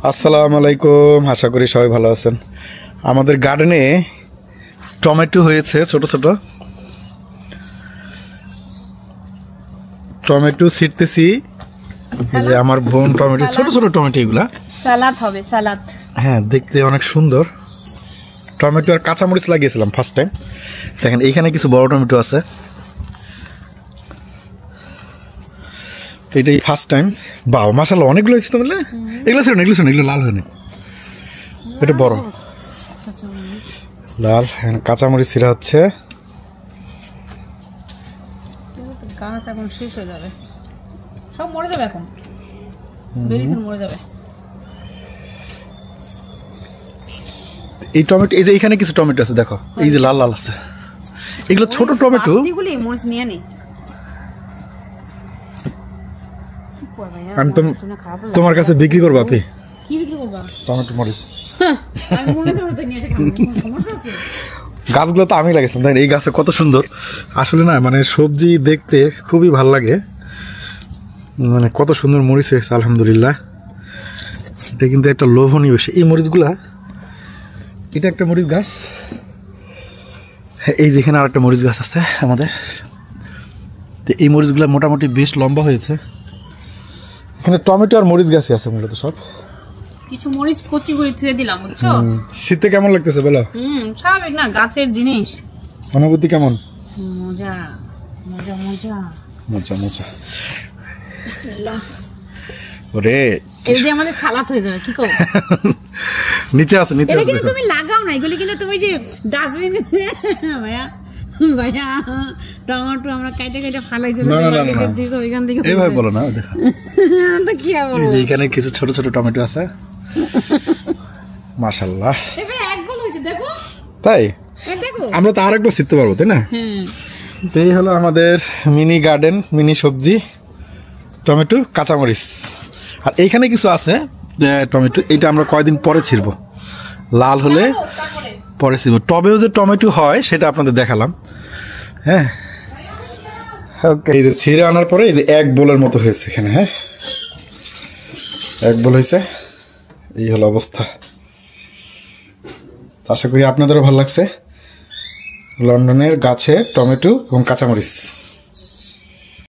আসসালামু আলাইকুম, আশা করি সবাই ভালো আছেন। আমাদের গার্ডেনে টমেটো হয়েছে, ছোট ছোট টমেটো ছিটতেছি। এই যে আমার বোন টমেটো, ছোট ছোট টমেটো, এগুলা সালাদ হবে, সালাদ। হ্যাঁ, দেখতে অনেক সুন্দর। টমেটো আর কাঁচামরিচ লাগিয়েছিলাম ফার্স্ট টাইম। দেখেন এইখানে কিছু বড় টমেটো আছে, এটাই ফার্স্ট টাইম। বাবা মাশাআল্লাহ, অনেকগুলো হয়েছে তো বললে। এগুলো ছিল না, এগুলো ছিল না, এগুলো লাল হয়নি, এটা বড় লাল। হ্যাঁ, কাঁচামরিচ ছিঁড়া হচ্ছে। গাছ এখন শেষ হয়ে যাবে, সব মরে যাবে, এখন বেরিয়ে মরে যাবে। এই টমেটো, এই যে এখানে কিছু টমেটো আছে, দেখো এই যে লাল লাল আছে, এগুলো ছোট টমেটো। এগুলি মরিচ নিয়ে নি। আমি তোমার কাছে বিক্রি করবো। আপনি কি বিক্রি করবা? টমেটো মরিচ। আমি মনে হচ্ছে ওটা নিয়ে এসে খাবো, সমস্যা আছে? গাছগুলো তো আমি লাগিয়েছিলাম, তাই এই গাছে কত সুন্দর আসলে না, মানে সবজি দেখতে খুবই ভালো লাগে, মানে কত সুন্দর মরিচ হয়েছে আলহামদুলিল্লাহ। এটা কিন্তু একটা লোভনীয় বিষয়, এই মরিচগুলা। এটা একটা মরিচ গাছ, এই যেখানে আর একটা মরিচ গাছ আছে আমাদের। তো এই মরিচগুলো মোটামুটি বেশ লম্বা হয়েছে। এখানে টমেটো আর মরিচ গাছই আছে মূলত সব। কিছু মরিচ কচি করে ধুয়ে দিলাম, বুঝছো? শীতে কেমন লাগতেছে বলো? স্বাভাবিক না, গাছের জিনিস। অনুভূতি কেমন? মজা মজা মজা মজা মজা। ওরে, এই যে আমাদের সালাদ হয়ে যাবে, কি করব? নিচে আছে, নিচে আছে। কিন্তু তুমি লাগাও না এগুলি, কিন্তু তুমি যে ডাস্টবিন ভাইয়া ভাইয়া টমেটো আমরা কাইটে কাইটে ফালাই চলে মার্কেটে দিছো, ওইখান থেকে। এইভাবে বলো না, দেখো তো কি হবে? এই যে এখানে কিছু ছোট ছোট টমেটো আছে, মাশাআল্লাহ। এবে এক বল হইছে, দেখো। তাই দেখো, আমরা তো আরেকবার শিখতে পারবো, তাই না? এই হলো আমাদের মিনি গার্ডেন, মিনি সবজি, টমেটো, কাঁচামরিচ। আর এইখানে কিছু আছে টমেটো, এইটা আমরা কয়দিন পরে ছিড়বো, লাল হলে পরে ছিড়বো। টবেও যে টমেটো হয় সেটা আপনাদের দেখালাম। হ্যাঁ, ওকে। এই যে ছিঁড়ে আনার পরে এই যে এক বোলের মতো হয়েছে এখানে। হ্যাঁ, এক বোল হয়েছে, এই হলো অবস্থা। আশা করি আপনাদেরও ভালো লাগছে। লন্ডনের গাছে টমেটো এবং কাঁচামরিচ।